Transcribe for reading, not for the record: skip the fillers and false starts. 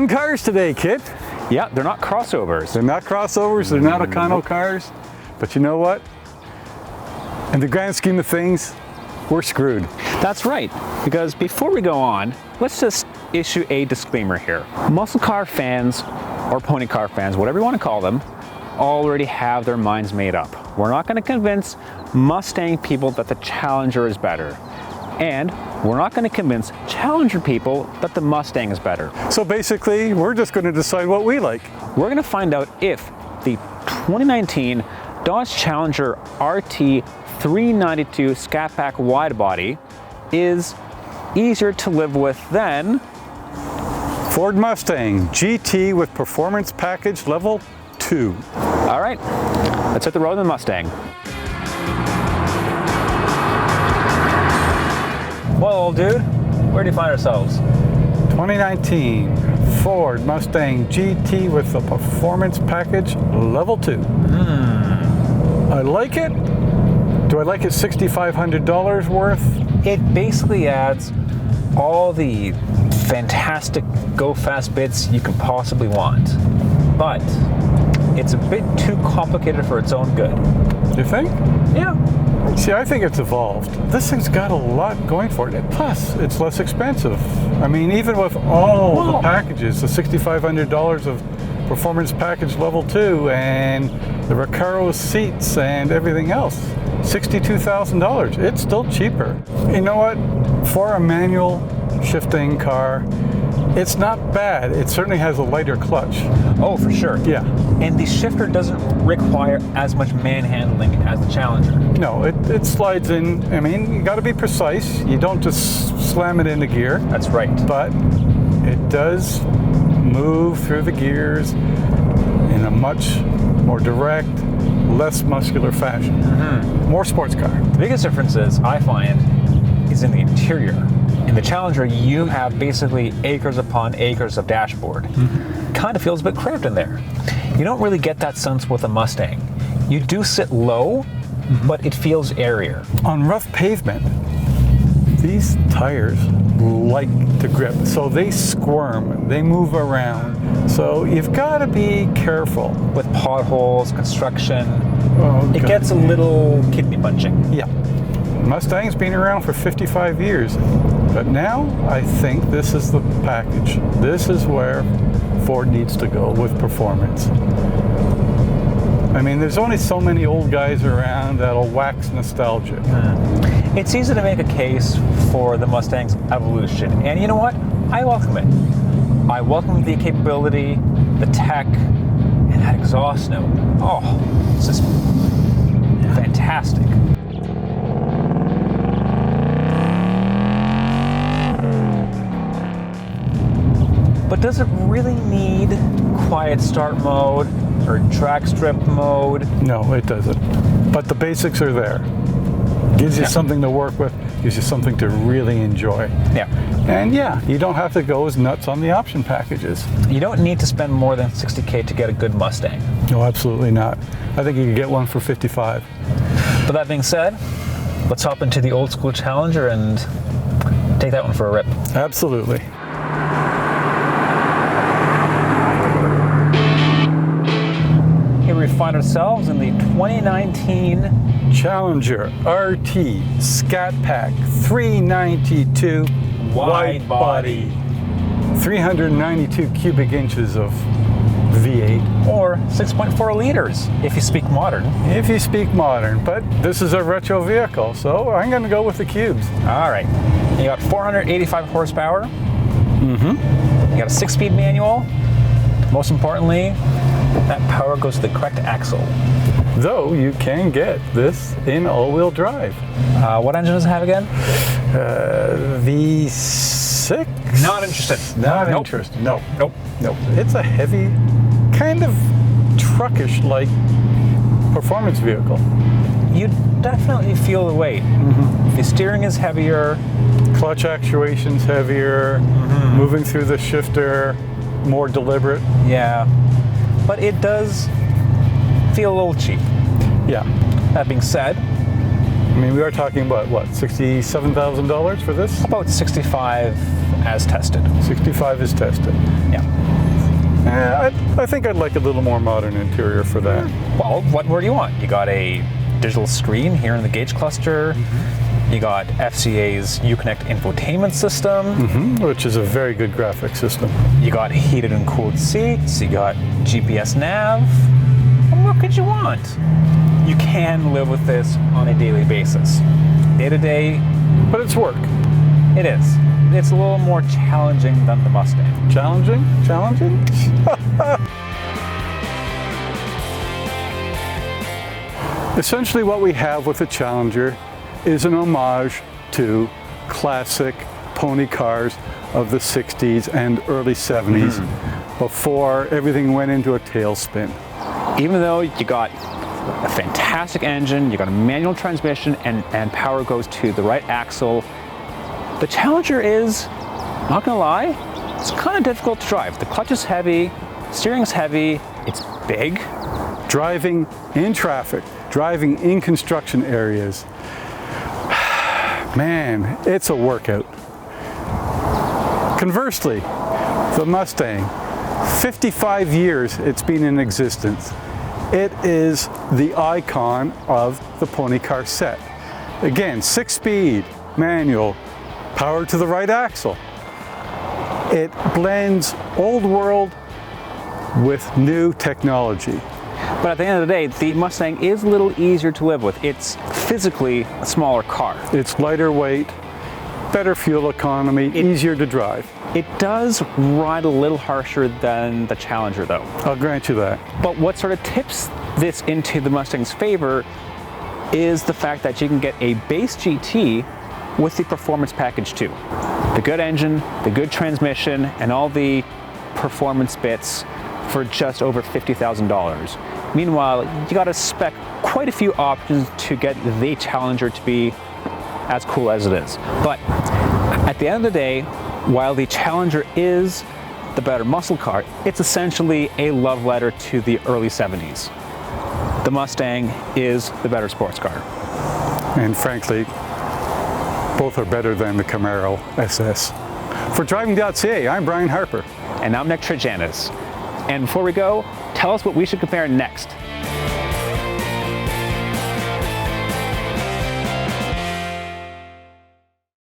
Touring cars today, Kit. Yeah, they're not crossovers. They're not crossovers, they're not Econo cars, but you know what? In the grand scheme of things, we're screwed. That's right, because before we go on, let's just issue a disclaimer here. Muscle car fans, or pony car fans, whatever you want to call them, already have their minds made up. We're not going to convince Mustang people that the Challenger is better. And we're not going to convince Challenger people that the Mustang is better. So basically, we're just going to decide what we like. We're going to find out if the 2019 Dodge Challenger RT 392 Scat Pack wide body is easier to live with than Ford Mustang GT with performance package level 2. All right, let's hit the road in the Mustang. Well, old dude, where do you find ourselves? 2019 Ford Mustang GT with the performance package level 2. I like it. Do I like it $6,500 worth? It basically adds all the fantastic go fast bits you can possibly want, but it's a bit too complicated for its own good. You think? Yeah. See, I think it's evolved. This thing's got a lot going for it. Plus, it's less expensive. I mean, even with all the packages, the $6,500 of performance package level 2 and the Recaro seats and everything else, $62,000. It's still cheaper. You know what? For a manual shifting car, it's not bad. It certainly has a lighter clutch. Oh, for sure. Yeah. And the shifter doesn't require as much manhandling as the Challenger. No, it slides in. I mean, you got to be precise. You don't just slam it into gear. That's right. But it does move through the gears in a much more direct, less muscular fashion. More sports car. The biggest difference is, I find, is in the interior. In the Challenger, you have basically acres upon acres of dashboard. Kind of feels a bit cramped in there. You don't really get that sense with a Mustang. You do sit low, but it feels airier. On rough pavement, these tires like to grip, so they squirm, they move around. So you've got to be careful. With potholes, construction, it God. gets a little kidney punching. Yeah. Mustang's been around for 55 years, but now I think this is the package. This is where Ford needs to go with performance. I mean, there's only so many old guys around that'll wax nostalgia. It's easy to make a case for the Mustang's evolution, and you know what? I welcome it. I welcome the capability, the tech, and that exhaust note. Oh, it's just fantastic. But does it really need quiet start mode or drag strip mode? No, it doesn't. But the basics are there. Gives you something to work with, gives you something to really enjoy. Yeah. And yeah, you don't have to go as nuts on the option packages. You don't need to spend more than $60K to get a good Mustang. No, absolutely not. I think you can get one for 55. But that being said, let's hop into the old school Challenger and take that one for a rip. Absolutely. Here we find ourselves in the 2019 Challenger RT Scat Pack 392 wide body. 392 cubic inches of V8. or 6.4 liters if you speak modern. If you speak modern, but this is a retro vehicle, so I'm going to go with the cubes. All right, you got 485 horsepower. You got a 6-speed manual. Most importantly, that power goes to the correct axle. Though you can get this in all-wheel drive. What engine does it have again? V6? Not interested. Not Nope. interested. No. Nope. Nope. It's a heavy, kind of truckish-like performance vehicle. You definitely feel the weight. The steering is heavier. Clutch actuation's heavier. Moving through the shifter, more deliberate. Yeah, but it does feel a little cheap. Yeah. That being said, I mean, we are talking about, what, $67,000 for this? about 65 as tested. 65 is tested. Yeah. I think I'd like a little more modern interior for that. Well, what more do you want? You got a digital screen here in the gauge cluster. You got FCA's Uconnect infotainment system. Which is a very good graphic system. You got heated and cooled seats. You got GPS nav. What more could you want? You can live with this on a daily basis. Day to day. But it's work. It is. It's a little more challenging than the Mustang. Challenging? Challenging? Essentially what we have with the Challenger is an homage to classic pony cars of the 60s and early 70s before everything went into a tailspin. Even though you got a fantastic engine, you got a manual transmission, and power goes to the right axle, the Challenger is, not gonna lie, it's kind of difficult to drive. The clutch is heavy, steering's heavy, it's big. Driving in traffic, driving in construction areas, man, it's a workout. Conversely, the Mustang, 55 years it's been in existence. It is the icon of the pony car set. Again, 6-speed, manual, power to the right axle. It blends old world with new technology. But at the end of the day, the Mustang is a little easier to live with. It's physically a smaller car. It's lighter weight, better fuel economy, easier to drive. It does ride a little harsher than the Challenger though. I'll grant you that. But what sort of tips this into the Mustang's favor is the fact that you can get a base GT with the performance package too. The good engine, the good transmission, and all the performance bits for just over $50,000. Meanwhile, you got to spec quite a few options to get the Challenger to be as cool as it is. But at the end of the day, while the Challenger is the better muscle car, it's essentially a love letter to the early 70s. The Mustang is the better sports car. And frankly, both are better than the Camaro SS. For Driving.ca, I'm Brian Harper. And I'm Nick Trejanis. And before we go, tell us what we should compare next.